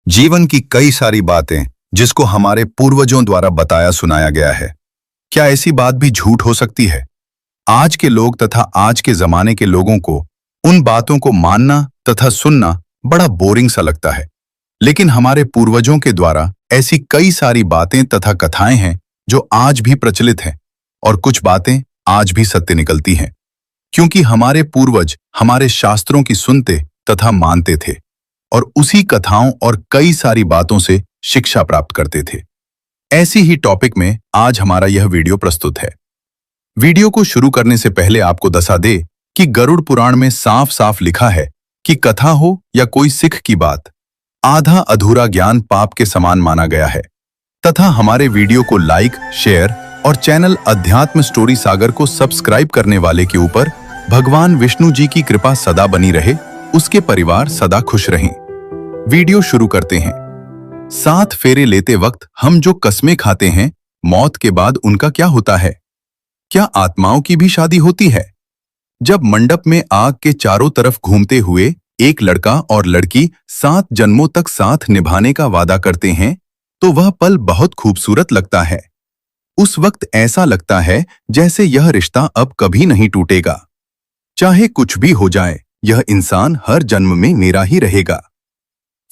जीवन की कई सारी बातें जिसको हमारे पूर्वजों द्वारा बताया सुनाया गया है, क्या ऐसी बात भी झूठ हो सकती है? आज के लोग तथा आज के जमाने के लोगों को उन बातों को मानना तथा सुनना बड़ा बोरिंग सा लगता है। लेकिन हमारे पूर्वजों के द्वारा ऐसी कई सारी बातें तथा कथाएं हैं जो आज भी प्रचलित हैं और कुछ बातें आज भी सत्य निकलती हैं, क्योंकि हमारे पूर्वज हमारे शास्त्रों की सुनते तथा मानते थे और उसी कथाओं और कई सारी बातों से शिक्षा प्राप्त करते थे। ऐसी ही टॉपिक में आज हमारा यह वीडियो प्रस्तुत है। वीडियो को शुरू करने से पहले आपको दसा दे कि गरुड़ पुराण में साफ साफ लिखा है कि कथा हो या कोई सिख की बात, आधा अधूरा ज्ञान पाप के समान माना गया है। तथा हमारे वीडियो को लाइक, शेयर और चैनल अध्यात्म स्टोरी सागर को सब्सक्राइब करने वाले के ऊपर भगवान विष्णु जी की कृपा सदा बनी रहे, उसके परिवार सदा खुश रहें। वीडियो शुरू करते हैं। 7 फेरे लेते वक्त हम जो कस्में खाते हैं, मौत के बाद उनका क्या होता है? क्या आत्माओं की भी शादी होती है? जब मंडप में आग के चारों तरफ घूमते हुए एक लड़का और लड़की 7 जन्मों तक साथ निभाने का वादा करते हैं, तो वह पल बहुत खूबसूरत लगता है। उस वक्त ऐसा लगता है जैसे यह रिश्ता अब कभी नहीं टूटेगा। चाहे कुछ भी हो जाए, यह इंसान हर जन्म में मेरा ही रहेगा।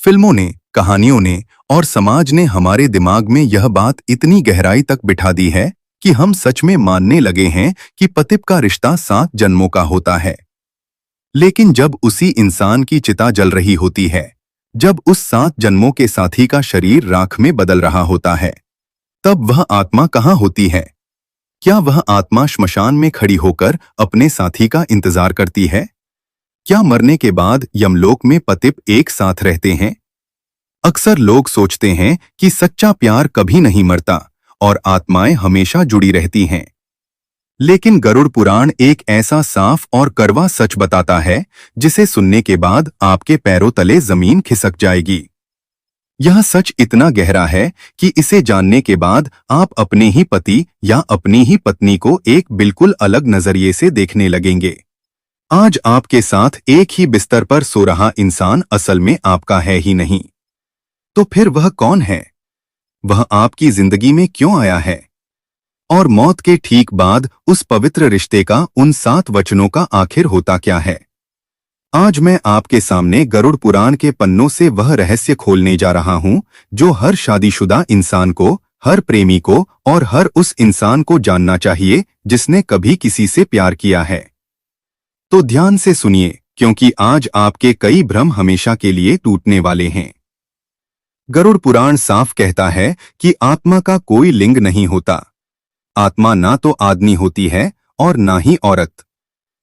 फिल्मों ने, कहानियों ने और समाज ने हमारे दिमाग में यह बात इतनी गहराई तक बिठा दी है कि हम सच में मानने लगे हैं कि पतित का रिश्ता 7 जन्मों का होता है। लेकिन जब उसी इंसान की चिता जल रही होती है, जब उस 7 जन्मों के साथी का शरीर राख में बदल रहा होता है, तब वह आत्मा कहाँ होती है? क्या वह आत्मा श्मशान में खड़ी होकर अपने साथी का इंतजार करती है? क्या मरने के बाद यमलोक में पतित एक साथ रहते हैं? अक्सर लोग सोचते हैं कि सच्चा प्यार कभी नहीं मरता और आत्माएं हमेशा जुड़ी रहती हैं। लेकिन गरुड़ पुराण एक ऐसा साफ और कड़वा सच बताता है जिसे सुनने के बाद आपके पैरों तले जमीन खिसक जाएगी। यह सच इतना गहरा है कि इसे जानने के बाद आप अपने ही पति या अपनी ही पत्नी को एक बिल्कुल अलग नजरिए से देखने लगेंगे। आज आपके साथ एक ही बिस्तर पर सो रहा इंसान असल में आपका है ही नहीं। तो फिर वह कौन है? वह आपकी जिंदगी में क्यों आया है? और मौत के ठीक बाद उस पवित्र रिश्ते का उन 7 वचनों का आखिर होता क्या है? आज मैं आपके सामने गरुड़ पुराण के पन्नों से वह रहस्य खोलने जा रहा हूं जो हर शादीशुदा इंसान को, हर प्रेमी को और हर उस इंसान को जानना चाहिए जिसने कभी किसी से प्यार किया है। तो ध्यान से सुनिए, क्योंकि आज आपके कई भ्रम हमेशा के लिए टूटने वाले हैं। गरुड़ पुराण साफ कहता है कि आत्मा का कोई लिंग नहीं होता। आत्मा ना तो आदमी होती है और ना ही औरत।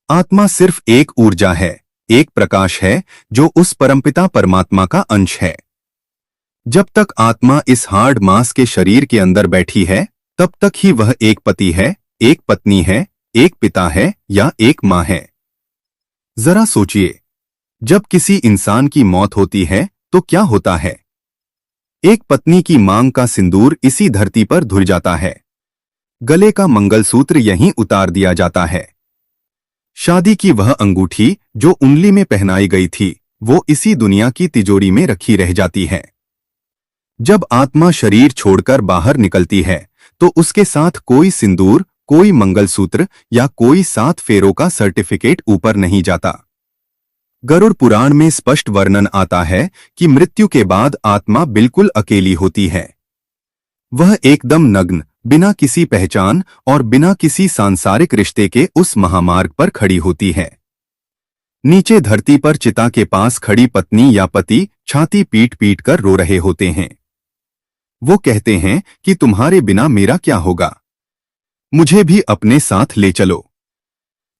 आत्मा सिर्फ एक ऊर्जा है, एक प्रकाश है जो उस परमपिता परमात्मा का अंश है। जब तक आत्मा इस हार्ड मांस के शरीर के अंदर बैठी है, तब तक ही वह एक पति है, एक पत्नी है, एक पिता है या एक मां है। जरा सोचिए, जब किसी इंसान की मौत होती है तो क्या होता है? एक पत्नी की मांग का सिंदूर इसी धरती पर धुल जाता है। गले का मंगलसूत्र यहीं उतार दिया जाता है। शादी की वह अंगूठी जो उंगली में पहनाई गई थी, वो इसी दुनिया की तिजोरी में रखी रह जाती है। जब आत्मा शरीर छोड़कर बाहर निकलती है तो उसके साथ कोई सिंदूर, कोई मंगलसूत्र या कोई 7 फेरों का सर्टिफिकेट ऊपर नहीं जाता। गरुड़ पुराण में स्पष्ट वर्णन आता है कि मृत्यु के बाद आत्मा बिल्कुल अकेली होती है। वह एकदम नग्न, बिना किसी पहचान और बिना किसी सांसारिक रिश्ते के उस महामार्ग पर खड़ी होती है। नीचे धरती पर चिता के पास खड़ी पत्नी या पति छाती पीट पीट कर रो रहे होते हैं। वो कहते हैं कि तुम्हारे बिना मेरा क्या होगा, मुझे भी अपने साथ ले चलो।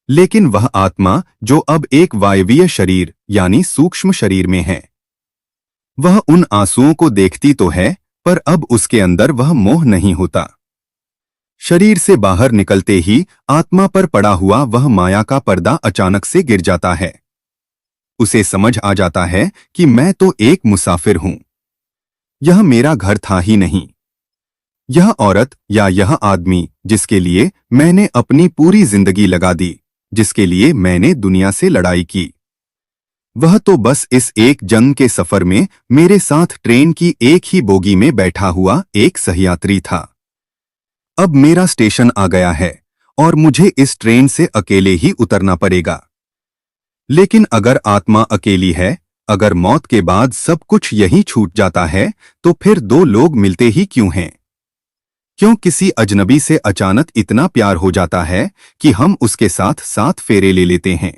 लेकिन वह आत्मा जो अब एक वायवीय शरीर यानी सूक्ष्म शरीर में है, वह उन आंसुओं को देखती तो है, पर अब उसके अंदर वह मोह नहीं होता। शरीर से बाहर निकलते ही आत्मा पर पड़ा हुआ वह माया का पर्दा अचानक से गिर जाता है। उसे समझ आ जाता है कि मैं तो एक मुसाफिर हूं। यह मेरा घर था ही नहीं। यह औरत या यह आदमी जिसके लिए मैंने अपनी पूरी जिंदगी लगा दी, जिसके लिए मैंने दुनिया से लड़ाई की, वह तो बस इस एक जंग के सफर में मेरे साथ ट्रेन की एक ही बोगी में बैठा हुआ एक सहयात्री था। अब मेरा स्टेशन आ गया है और मुझे इस ट्रेन से अकेले ही उतरना पड़ेगा। लेकिन अगर आत्मा अकेली है, अगर मौत के बाद सब कुछ यहीं छूट जाता है, तो फिर दो लोग मिलते ही क्यों हैं? क्यों किसी अजनबी से अचानक इतना प्यार हो जाता है कि हम उसके साथ 7 फेरे ले लेते हैं?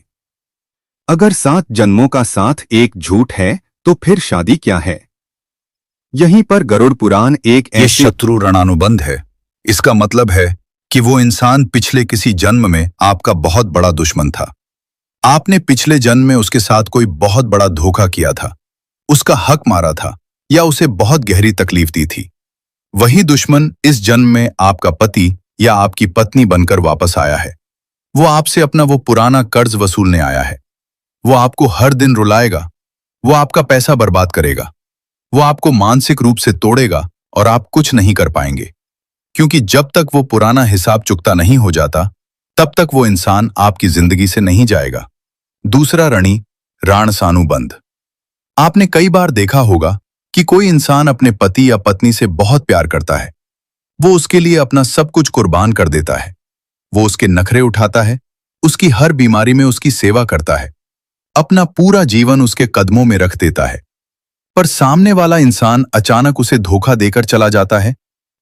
अगर 7 जन्मों का साथ एक झूठ है, तो फिर शादी क्या है? यहीं पर गरुड़ पुराण एक ये ऐसी शत्रु ऋणानुबंध है। इसका मतलब है कि वो इंसान पिछले किसी जन्म में आपका बहुत बड़ा दुश्मन था। आपने पिछले जन्म में उसके साथ कोई बहुत बड़ा धोखा किया था, उसका हक मारा था या उसे बहुत गहरी तकलीफ दी थी। वही दुश्मन इस जन्म में आपका पति या आपकी पत्नी बनकर वापस आया है। वो आपसे अपना वो पुराना कर्ज वसूलने आया है। वो आपको हर दिन रुलाएगा, वो आपका पैसा बर्बाद करेगा, वो आपको मानसिक रूप से तोड़ेगा और आप कुछ नहीं कर पाएंगे, क्योंकि जब तक वो पुराना हिसाब चुकता नहीं हो जाता, तब तक वो इंसान आपकी जिंदगी से नहीं जाएगा। दूसरा ऋणी ऋणानुबंध। आपने कई बार देखा होगा कि कोई इंसान अपने पति या पत्नी से बहुत प्यार करता है। वो उसके लिए अपना सब कुछ कुर्बान कर देता है। वो उसके नखरे उठाता है, उसकी हर बीमारी में उसकी सेवा करता है, अपना पूरा जीवन उसके कदमों में रख देता है। पर सामने वाला इंसान अचानक उसे धोखा देकर चला जाता है,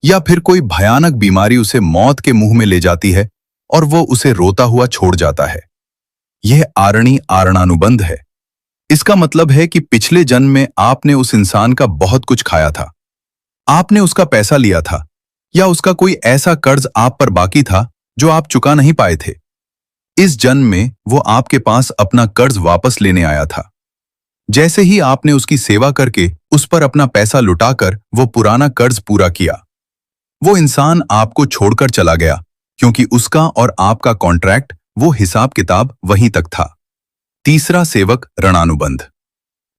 या फिर कोई भयानक बीमारी उसे मौत के मुंह में ले जाती है और वो उसे रोता हुआ छोड़ जाता है। यह ऋणानुबंध है। इसका मतलब है कि पिछले जन्म में आपने उस इंसान का बहुत कुछ खाया था। आपने उसका पैसा लिया था, या उसका कोई ऐसा कर्ज आप पर बाकी था जो आप चुका नहीं पाए थे। इस जन्म में वो आपके पास अपना कर्ज वापस लेने आया था। जैसे ही आपने उसकी सेवा करके उस पर अपना पैसा लुटाकर वो पुराना कर्ज पूरा किया, वो इंसान आपको छोड़कर चला गया, क्योंकि उसका और आपका कॉन्ट्रैक्ट, वो हिसाब किताब वहीं तक था। तीसरा सेवक ऋणानुबंध।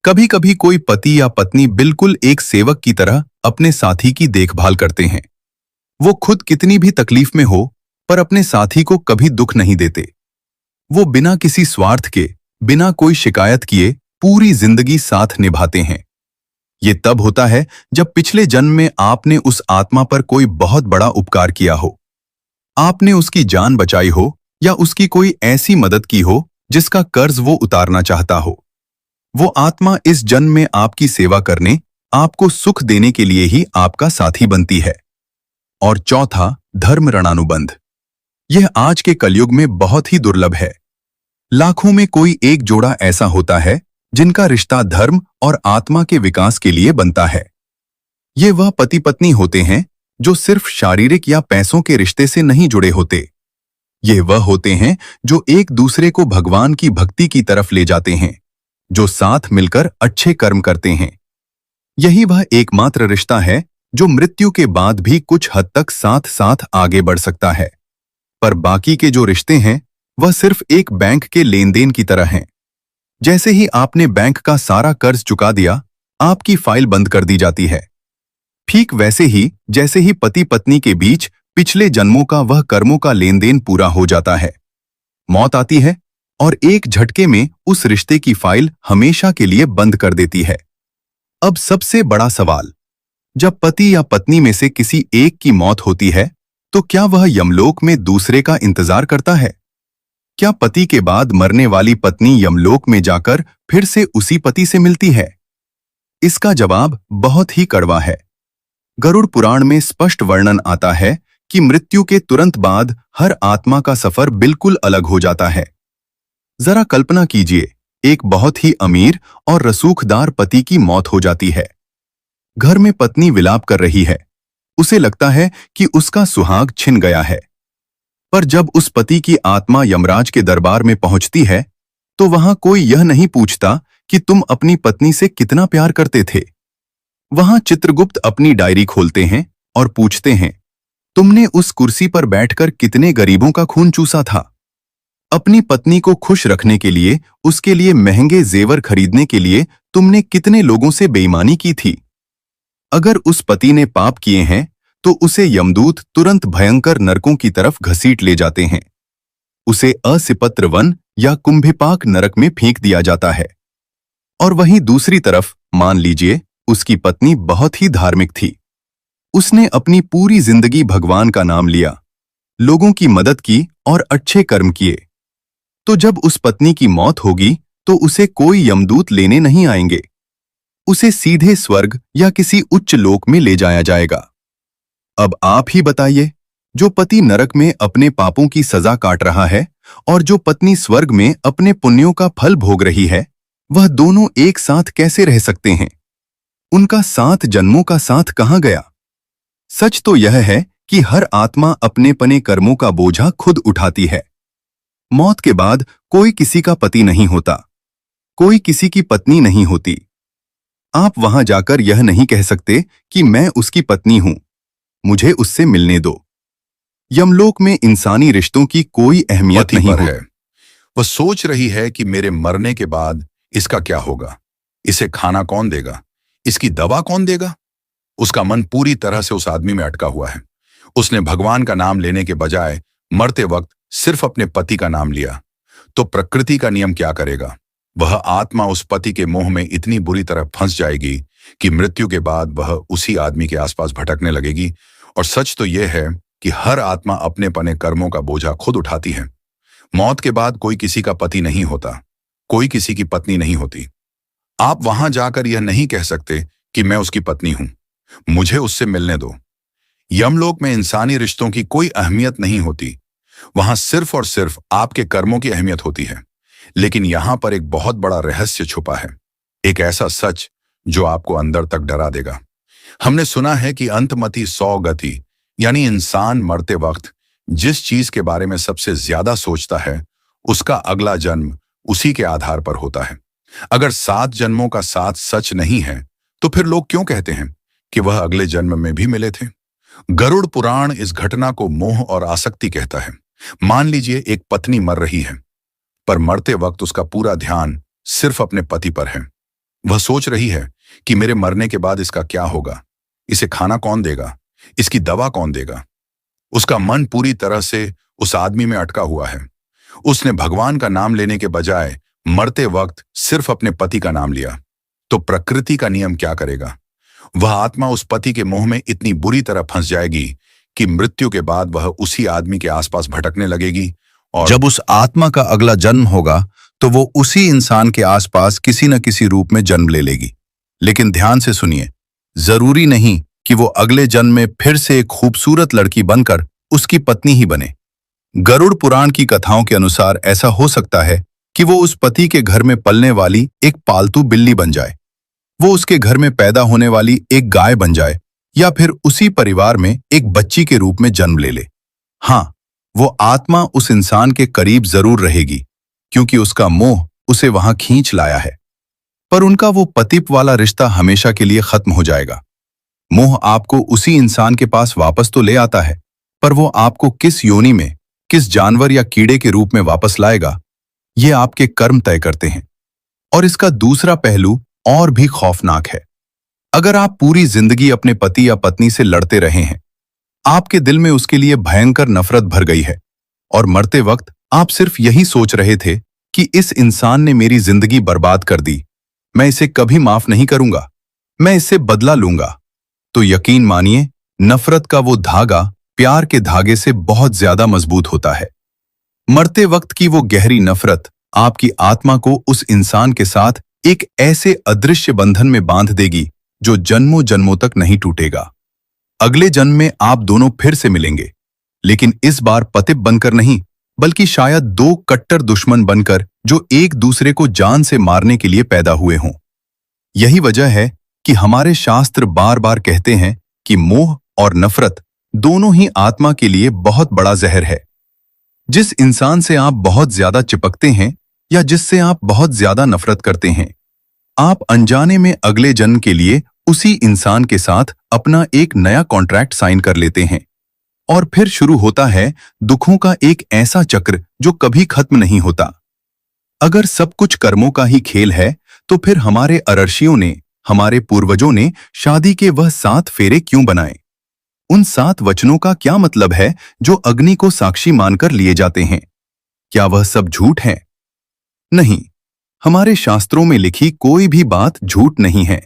कभी कभी कोई पति या पत्नी बिल्कुल एक सेवक की तरह अपने साथी की देखभाल करते हैं। वो खुद कितनी भी तकलीफ में हो, पर अपने साथी को कभी दुख नहीं देते। वो बिना किसी स्वार्थ के, बिना कोई शिकायत किए पूरी जिंदगी साथ निभाते हैं। ये तब होता है जब पिछले जन्म में आपने उस आत्मा पर कोई बहुत बड़ा उपकार किया हो। आपने उसकी जान बचाई हो या उसकी कोई ऐसी मदद की हो जिसका कर्ज वो उतारना चाहता हो। वो आत्मा इस जन्म में आपकी सेवा करने, आपको सुख देने के लिए ही आपका साथी बनती है। और चौथा धर्म ऋणानुबंध। यह आज के कलयुग में बहुत ही दुर्लभ है। लाखों में कोई एक जोड़ा ऐसा होता है जिनका रिश्ता धर्म और आत्मा के विकास के लिए बनता है। ये वह पति पत्नी होते हैं जो सिर्फ शारीरिक या पैसों के रिश्ते से नहीं जुड़े होते। ये वह होते हैं जो एक दूसरे को भगवान की भक्ति की तरफ ले जाते हैं, जो साथ मिलकर अच्छे कर्म करते हैं। यही वह एकमात्र रिश्ता है जो मृत्यु के बाद भी कुछ हद तक साथ साथ आगे बढ़ सकता है। पर बाकी के जो रिश्ते हैं, वह सिर्फ एक बैंक के लेन देन की तरह हैं। जैसे ही आपने बैंक का सारा कर्ज चुका दिया, आपकी फाइल बंद कर दी जाती है। ठीक वैसे ही जैसे ही पति पत्नी के बीच पिछले जन्मों का वह कर्मों का लेन देन पूरा हो जाता है, मौत आती है और एक झटके में उस रिश्ते की फाइल हमेशा के लिए बंद कर देती है। अब सबसे बड़ा सवाल, जब पति या पत्नी में से किसी एक की मौत होती है, तो क्या वह यमलोक में दूसरे का इंतजार करता है? क्या पति के बाद मरने वाली पत्नी यमलोक में जाकर फिर से उसी पति से मिलती है? इसका जवाब बहुत ही कड़वा है। गरुड़ पुराण में स्पष्ट वर्णन आता है कि मृत्यु के तुरंत बाद हर आत्मा का सफर बिल्कुल अलग हो जाता है। जरा कल्पना कीजिए, एक बहुत ही अमीर और रसूखदार पति की मौत हो जाती है। घर में पत्नी विलाप कर रही है। उसे लगता है कि उसका सुहाग छिन गया है। पर जब उस पति की आत्मा यमराज के दरबार में पहुंचती है, तो वहां कोई यह नहीं पूछता कि तुम अपनी पत्नी से कितना प्यार करते थे। वहां चित्रगुप्त अपनी डायरी खोलते हैं और पूछते हैं, तुमने उस कुर्सी पर बैठकर कितने गरीबों का खून चूसा था? अपनी पत्नी को खुश रखने के लिए, उसके लिए महंगे जेवर खरीदने के लिए तुमने कितने लोगों से बेईमानी की थी? अगर उस पति ने पाप किए हैं, तो उसे यमदूत तुरंत भयंकर नरकों की तरफ घसीट ले जाते हैं। उसे असिपत्र वन या कुंभिपाक नरक में फेंक दिया जाता है। और वहीं दूसरी तरफ मान लीजिए उसकी पत्नी बहुत ही धार्मिक थी। उसने अपनी पूरी जिंदगी भगवान का नाम लिया, लोगों की मदद की और अच्छे कर्म किए। तो जब उस पत्नी की मौत होगी तो उसे कोई यमदूत लेने नहीं आएंगे, उसे सीधे स्वर्ग या किसी उच्च लोक में ले जाया जाएगा। अब आप ही बताइए, जो पति नरक में अपने पापों की सजा काट रहा है और जो पत्नी स्वर्ग में अपने पुण्यों का फल भोग रही है, वह दोनों एक साथ कैसे रह सकते हैं? उनका 7 जन्मों का साथ कहाँ गया? सच तो यह है कि हर आत्मा अपने पने कर्मों का बोझा खुद उठाती है। मौत के बाद कोई किसी का पति नहीं होता, कोई किसी की पत्नी नहीं होती। आप वहां जाकर यह नहीं कह सकते कि मैं उसकी पत्नी हूं, मुझे उससे मिलने दो। यमलोक में इंसानी रिश्तों की कोई अहमियत पति नहीं पर होती। है। वह सोच रही है कि मेरे मरने के बाद इसका क्या होगा, इसे खाना कौन देगा, इसकी दवा कौन देगा। उसका मन पूरी तरह से उस आदमी में अटका हुआ है। उसने भगवान का नाम लेने के बजाय मरते वक्त सिर्फ अपने पति का नाम लिया। तो प्रकृति का नियम क्या करेगा? वह आत्मा उस पति के मोह में इतनी बुरी तरह फंस जाएगी कि मृत्यु के बाद वह उसी आदमी के आसपास भटकने लगेगी। और सच तो यह है कि हर आत्मा अपने पने कर्मों का बोझा खुद उठाती है। मौत के बाद कोई किसी का पति नहीं होता, कोई किसी की पत्नी नहीं होती। आप वहां जाकर यह नहीं कह सकते कि मैं उसकी पत्नी हूं, मुझे उससे मिलने दो। यमलोक में इंसानी रिश्तों की कोई अहमियत नहीं होती, वहां सिर्फ और सिर्फ आपके कर्मों की अहमियत होती है। लेकिन यहां पर एक बहुत बड़ा रहस्य छुपा है, एक ऐसा सच जो आपको अंदर तक डरा देगा। हमने सुना है कि अंतमति 100 गति, यानी इंसान मरते वक्त जिस चीज के बारे में सबसे ज्यादा सोचता है, उसका अगला जन्म उसी के आधार पर होता है। अगर 7 जन्मों का साथ सच नहीं है, तो फिर लोग क्यों कहते हैं कि वह अगले जन्म में भी मिले थे? गरुड़ पुराण इस घटना को मोह और आसक्ति कहता है। मान लीजिए एक पत्नी मर रही है, पर मरते वक्त उसका पूरा ध्यान सिर्फ अपने पति पर है। वह सोच रही है कि मेरे मरने के बाद इसका क्या होगा, इसे खाना कौन देगा, इसकी दवा कौन देगा। उसका मन पूरी तरह से उस आदमी में अटका हुआ है। उसने भगवान का नाम लेने के बजाय मरते वक्त सिर्फ अपने पति का नाम लिया। तो प्रकृति का नियम क्या करेगा? वह आत्मा उस पति के मोह में इतनी बुरी तरह फंस जाएगी कि मृत्यु के बाद वह उसी आदमी के आसपास भटकने लगेगी। और जब उस आत्मा का अगला जन्म होगा तो वो उसी इंसान के आसपास किसी न किसी रूप में जन्म ले लेगी। लेकिन ध्यान से सुनिए, जरूरी नहीं कि वो अगले जन्म में फिर से एक खूबसूरत लड़की बनकर उसकी पत्नी ही बने। गरुड़ पुराण की कथाओं के अनुसार ऐसा हो सकता है कि वो उस पति के घर में पलने वाली एक पालतू बिल्ली बन जाए, वो उसके घर में पैदा होने वाली एक गाय बन जाए, या फिर उसी परिवार में एक बच्ची के रूप में जन्म ले ले। हाँ, वो आत्मा उस इंसान के करीब जरूर रहेगी, क्योंकि उसका मोह उसे वहां खींच लाया है। पर उनका वो पतिप वाला रिश्ता हमेशा के लिए खत्म हो जाएगा। मोह आपको उसी इंसान के पास वापस तो ले आता है, पर वो आपको किस योनि में, किस जानवर या कीड़े के रूप में वापस लाएगा, ये आपके कर्म तय करते हैं। और इसका दूसरा पहलू और भी खौफनाक है। अगर आप पूरी जिंदगी अपने पति या पत्नी से लड़ते रहे हैं, आपके दिल में उसके लिए भयंकर नफरत भर गई है, और मरते वक्त आप सिर्फ यही सोच रहे थे कि इस इंसान ने मेरी जिंदगी बर्बाद कर दी, मैं इसे कभी माफ नहीं करूंगा, मैं इससे बदला लूंगा, तो यकीन मानिए, नफरत का वो धागा प्यार के धागे से बहुत ज्यादा मजबूत होता है। मरते वक्त की वो गहरी नफरत आपकी आत्मा को उस इंसान के साथ एक ऐसे अदृश्य बंधन में बांध देगी जो जन्मों जन्मों तक नहीं टूटेगा। अगले जन्म में आप दोनों फिर से मिलेंगे, लेकिन इस बार पतित बनकर नहीं, बल्कि शायद 2 कट्टर दुश्मन बनकर जो एक दूसरे को जान से मारने के लिए पैदा हुए हों। यही वजह है कि हमारे शास्त्र बार बार कहते हैं कि मोह और नफरत दोनों ही आत्मा के लिए बहुत बड़ा जहर है। जिस इंसान से आप बहुत ज्यादा चिपकते हैं या जिससे आप बहुत ज्यादा नफरत करते हैं, आप अनजाने में अगले जन्म के लिए उसी इंसान के साथ अपना एक नया कॉन्ट्रैक्ट साइन कर लेते हैं, और फिर शुरू होता है दुखों का एक ऐसा चक्र जो कभी खत्म नहीं होता। अगर सब कुछ कर्मों का ही खेल है, तो फिर हमारे अरर्षियों ने, हमारे पूर्वजों ने शादी के वह 7 फेरे क्यों बनाए? उन 7 वचनों का क्या मतलब है जो अग्नि को साक्षी मानकर लिए जाते हैं? क्या वह सब झूठ है? नहीं, हमारे शास्त्रों में लिखी कोई भी बात झूठ नहीं है।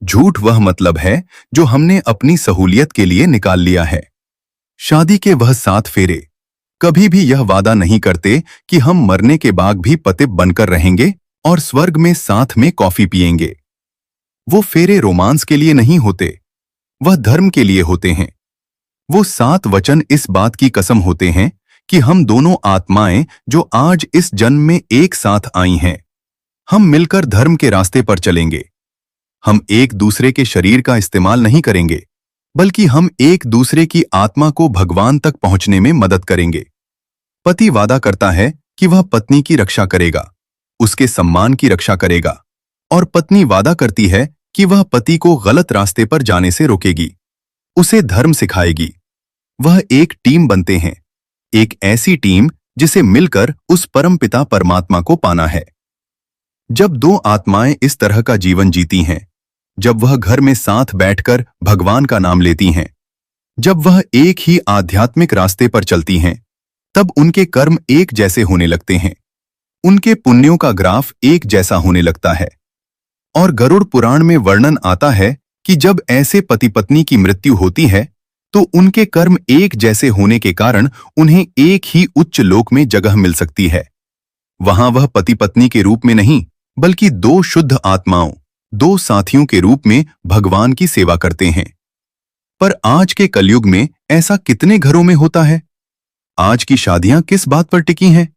झूठ वह मतलब है जो हमने अपनी सहूलियत के लिए निकाल लिया है। शादी के वह 7 फेरे कभी भी यह वादा नहीं करते कि हम मरने के बाद भी पति बनकर रहेंगे और स्वर्ग में साथ में कॉफी पिएंगे। वो फेरे रोमांस के लिए नहीं होते, वह धर्म के लिए होते हैं। वो 7 वचन इस बात की कसम होते हैं कि हम दोनों आत्माएं जो आज इस जन्म में एक साथ आई हैं, हम मिलकर धर्म के रास्ते पर चलेंगे। हम एक दूसरे के शरीर का इस्तेमाल नहीं करेंगे, बल्कि हम एक दूसरे की आत्मा को भगवान तक पहुंचने में मदद करेंगे। पति वादा करता है कि वह पत्नी की रक्षा करेगा, उसके सम्मान की रक्षा करेगा, और पत्नी वादा करती है कि वह पति को गलत रास्ते पर जाने से रोकेगी, उसे धर्म सिखाएगी। वह एक टीम बनते हैं, एक ऐसी टीम जिसे मिलकर उस परमपिता परमात्मा को पाना है। जब 2 आत्माएं इस तरह का जीवन जीती हैं, जब वह घर में साथ बैठकर भगवान का नाम लेती हैं, जब वह एक ही आध्यात्मिक रास्ते पर चलती हैं, तब उनके कर्म एक जैसे होने लगते हैं, उनके पुण्यों का ग्राफ एक जैसा होने लगता है। और गरुड़ पुराण में वर्णन आता है कि जब ऐसे पति पत्नी की मृत्यु होती है तो उनके कर्म एक जैसे होने के कारण उन्हें एक ही उच्च लोक में जगह मिल सकती है। वहां वह पति पत्नी के रूप में नहीं, बल्कि 2 शुद्ध आत्माओं, 2 साथियों के रूप में भगवान की सेवा करते हैं। पर आज के कलयुग में ऐसा कितने घरों में होता है? आज की शादियां किस बात पर टिकी हैं?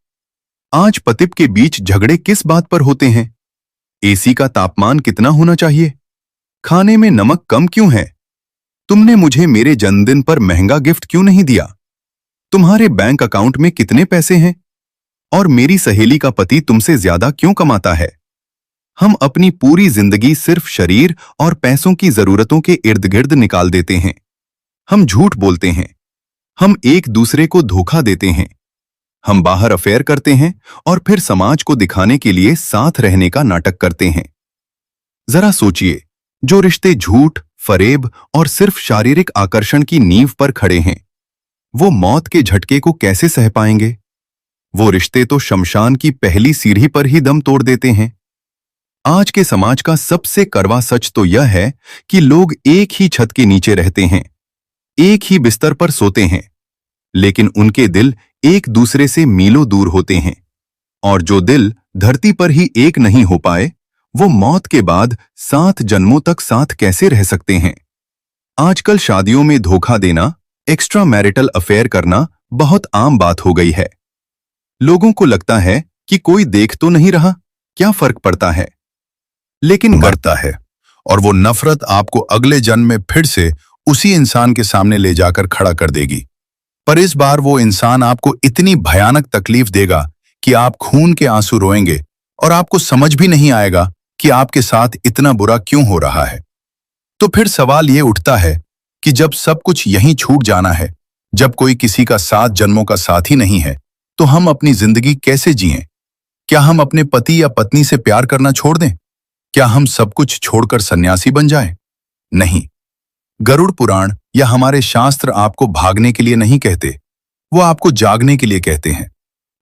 आज पति के बीच झगड़े किस बात पर होते हैं? एसी का तापमान कितना होना चाहिए? खाने में नमक कम क्यों है? तुमने मुझे मेरे जन्मदिन पर महंगा गिफ्ट क्यों नहीं दिया? तुम्हारे बैंक अकाउंट में कितने पैसे हैं? और मेरी सहेली का पति तुमसे ज्यादा क्यों कमाता है? हम अपनी पूरी जिंदगी सिर्फ शरीर और पैसों की जरूरतों के इर्द गिर्द निकाल देते हैं। हम झूठ बोलते हैं, हम एक दूसरे को धोखा देते हैं, हम बाहर अफेयर करते हैं और फिर समाज को दिखाने के लिए साथ रहने का नाटक करते हैं। जरा सोचिए, जो रिश्ते झूठ, फरेब और सिर्फ शारीरिक आकर्षण की नींव पर खड़े हैं, वो मौत के झटके को कैसे सह पाएंगे? वो रिश्ते तो शमशान की पहली सीढ़ी पर ही दम तोड़ देते हैं। आज के समाज का सबसे कड़वा सच तो यह है कि लोग एक ही छत के नीचे रहते हैं, एक ही बिस्तर पर सोते हैं, लेकिन उनके दिल एक दूसरे से मीलों दूर होते हैं। और जो दिल धरती पर ही एक नहीं हो पाए, वो मौत के बाद 7 जन्मों तक साथ कैसे रह सकते हैं? आजकल शादियों में धोखा देना, एक्स्ट्रा मैरिटल अफेयर करना बहुत आम बात हो गई है। लोगों को लगता है कि कोई देख तो नहीं रहा, क्या फर्क पड़ता है? लेकिन बढ़ता है, और वो नफरत आपको अगले जन्म में फिर से उसी इंसान के सामने ले जाकर खड़ा कर देगी। पर इस बार वो इंसान आपको इतनी भयानक तकलीफ देगा कि आप खून के आंसू रोएंगे और आपको समझ भी नहीं आएगा कि आपके साथ इतना बुरा क्यों हो रहा है। तो फिर सवाल ये उठता है कि जब सब कुछ यहीं छूट जाना है, जब कोई किसी का 7 जन्मों का साथी नहीं है, तो हम अपनी जिंदगी कैसे जिएं? क्या हम अपने पति या पत्नी से प्यार करना छोड़ दें? क्या हम सब कुछ छोड़कर सन्यासी बन जाएं? नहीं। गरुड़ पुराण या हमारे शास्त्र आपको भागने के लिए नहीं कहते, वो आपको जागने के लिए कहते हैं।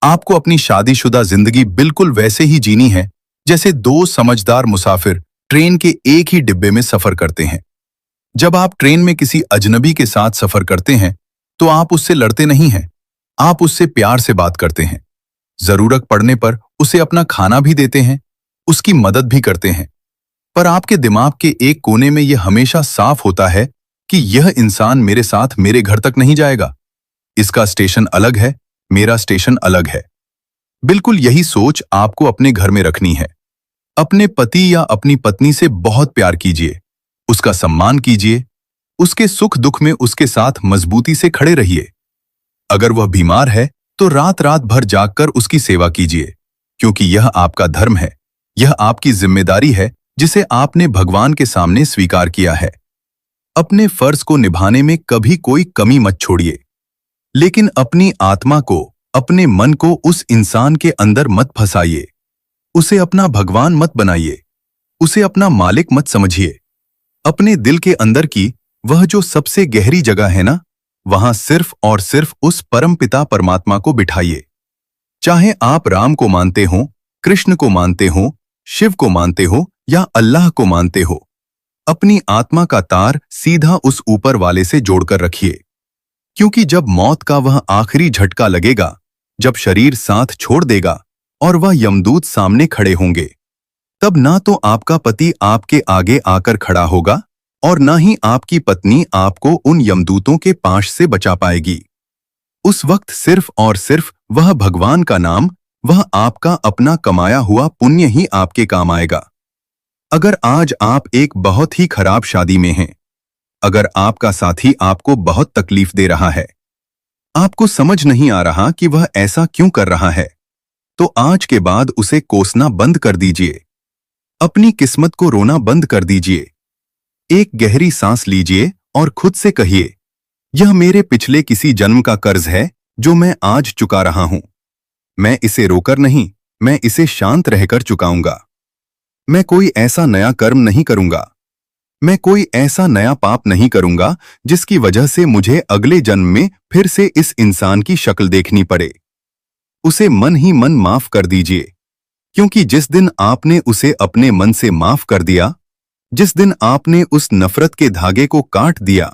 आपको अपनी शादीशुदा जिंदगी बिल्कुल वैसे ही जीनी है जैसे 2 समझदार मुसाफिर ट्रेन के एक ही डिब्बे में सफर करते हैं। जब आप ट्रेन में किसी अजनबी के साथ सफर करते हैं तो आप उससे लड़ते नहीं हैं, आप उससे प्यार से बात करते हैं। जरूरत पड़ने पर उसे अपना खाना भी देते हैं, उसकी मदद भी करते हैं। पर आपके दिमाग के एक कोने में यह हमेशा साफ होता है कि यह इंसान मेरे साथ मेरे घर तक नहीं जाएगा। इसका स्टेशन अलग है, मेरा स्टेशन अलग है। बिल्कुल यही सोच आपको अपने घर में रखनी है। अपने पति या अपनी पत्नी से बहुत प्यार कीजिए, उसका सम्मान कीजिए, उसके सुख दुख में उसके साथ मजबूती से खड़े रहिए। अगर वह बीमार है तो रात रात भर जागकर उसकी सेवा कीजिए, क्योंकि यह आपका धर्म है, यह आपकी जिम्मेदारी है जिसे आपने भगवान के सामने स्वीकार किया है। अपने फर्ज को निभाने में कभी कोई कमी मत छोड़िए, लेकिन अपनी आत्मा को, अपने मन को उस इंसान के अंदर मत फंसाइए। उसे अपना भगवान मत बनाइए, उसे अपना मालिक मत समझिए। अपने दिल के अंदर की वह जो सबसे गहरी जगह है ना, वहां सिर्फ और सिर्फ उस परमपिता परमात्मा को बिठाइए। चाहे आप राम को मानते हो कृष्ण को मानते हो, शिव को मानते हो या अल्लाह को मानते हो, अपनी आत्मा का तार सीधा उस ऊपर वाले से जोड़कर रखिए। क्योंकि जब मौत का वह आखिरी झटका लगेगा, जब शरीर साथ छोड़ देगा और वह यमदूत सामने खड़े होंगे, तब ना तो आपका पति आपके आगे आकर खड़ा होगा और ना ही आपकी पत्नी आपको उन यमदूतों के पाश से बचा पाएगी। उस वक्त सिर्फ और सिर्फ वह भगवान का नाम, वह आपका अपना कमाया हुआ पुण्य ही आपके काम आएगा। अगर आज आप एक बहुत ही खराब शादी में हैं, अगर आपका साथी आपको बहुत तकलीफ दे रहा है, आपको समझ नहीं आ रहा कि वह ऐसा क्यों कर रहा है, तो आज के बाद उसे कोसना बंद कर दीजिए। अपनी किस्मत को रोना बंद कर दीजिए। एक गहरी सांस लीजिए और खुद से कहिए, यह मेरे पिछले किसी जन्म का कर्ज है जो मैं आज चुका रहा हूं। मैं इसे रोकर नहीं, मैं इसे शांत रहकर चुकाऊंगा। मैं कोई ऐसा नया कर्म नहीं करूंगा, मैं कोई ऐसा नया पाप नहीं करूंगा जिसकी वजह से मुझे अगले जन्म में फिर से इस इंसान की शक्ल देखनी पड़े। उसे मन ही मन माफ कर दीजिए, क्योंकि जिस दिन आपने उसे अपने मन से माफ कर दिया, जिस दिन आपने उस नफरत के धागे को काट दिया,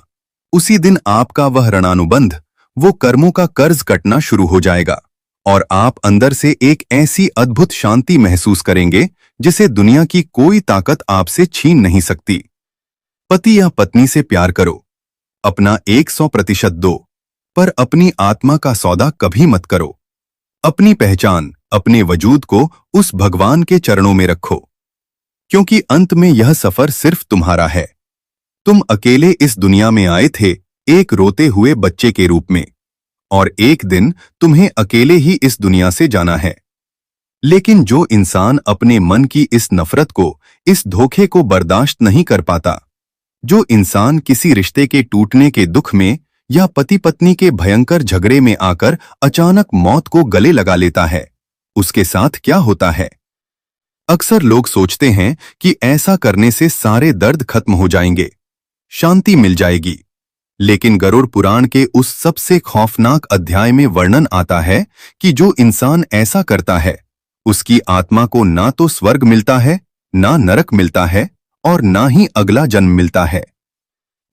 उसी दिन आपका वह ऋणानुबंध, वो कर्मों का कर्ज कटना शुरू हो जाएगा और आप अंदर से एक ऐसी अद्भुत शांति महसूस करेंगे जिसे दुनिया की कोई ताकत आपसे छीन नहीं सकती। पति या पत्नी से प्यार करो, अपना 100% दो, पर अपनी आत्मा का सौदा कभी मत करो। अपनी पहचान, अपने वजूद को उस भगवान के चरणों में रखो, क्योंकि अंत में यह सफर सिर्फ तुम्हारा है। तुम अकेले इस दुनिया में आए थे एक रोते हुए बच्चे के रूप में, और एक दिन तुम्हें अकेले ही इस दुनिया से जाना है। लेकिन जो इंसान अपने मन की इस नफरत को, इस धोखे को बर्दाश्त नहीं कर पाता, जो इंसान किसी रिश्ते के टूटने के दुख में या पति पत्नी के भयंकर झगड़े में आकर अचानक मौत को गले लगा लेता है, उसके साथ क्या होता है? अक्सर लोग सोचते हैं कि ऐसा करने से सारे दर्द खत्म हो जाएंगे, शांति मिल जाएगी। लेकिन गरुड़ पुराण के उस सबसे खौफनाक अध्याय में वर्णन आता है कि जो इंसान ऐसा करता है, उसकी आत्मा को ना तो स्वर्ग मिलता है, ना नरक मिलता है और ना ही अगला जन्म मिलता है।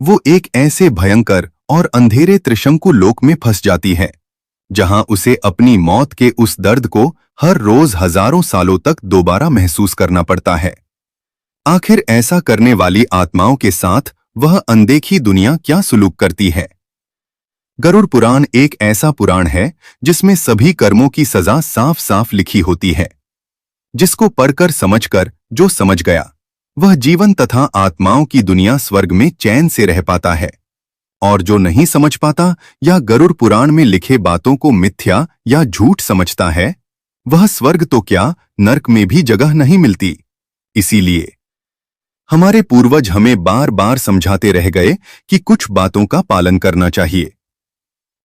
वो एक ऐसे भयंकर और अंधेरे त्रिशंकु लोक में फंस जाती है, जहां उसे अपनी मौत के उस दर्द को हर रोज हजारों सालों तक दोबारा महसूस करना पड़ता है। आखिर ऐसा करने वाली आत्माओं के साथ वह अनदेखी दुनिया क्या सुलूक करती है? गरुड़ पुराण एक ऐसा पुराण है जिसमें सभी कर्मों की सजा साफ साफ लिखी होती है। जिसको पढ़कर समझकर जो समझ गया, वह जीवन तथा आत्माओं की दुनिया स्वर्ग में चैन से रह पाता है, और जो नहीं समझ पाता या गरुड़ पुराण में लिखे बातों को मिथ्या या झूठ समझता है, वह स्वर्ग तो क्या नरक में भी जगह नहीं मिलती। इसीलिए हमारे पूर्वज हमें बार बार समझाते रह गए कि कुछ बातों का पालन करना चाहिए।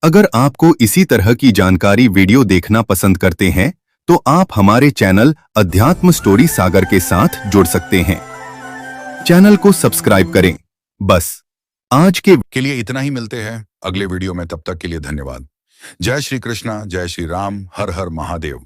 अगर आपको इसी तरह की जानकारी वीडियो देखना पसंद करते हैं तो आप हमारे चैनल अध्यात्म स्टोरी सागर के साथ जुड़ सकते हैं। चैनल को सब्सक्राइब करें। बस आज के लिए इतना ही। मिलते हैं अगले वीडियो में, तब तक के लिए धन्यवाद। जय श्री कृष्णा, जय श्री राम, हर हर महादेव।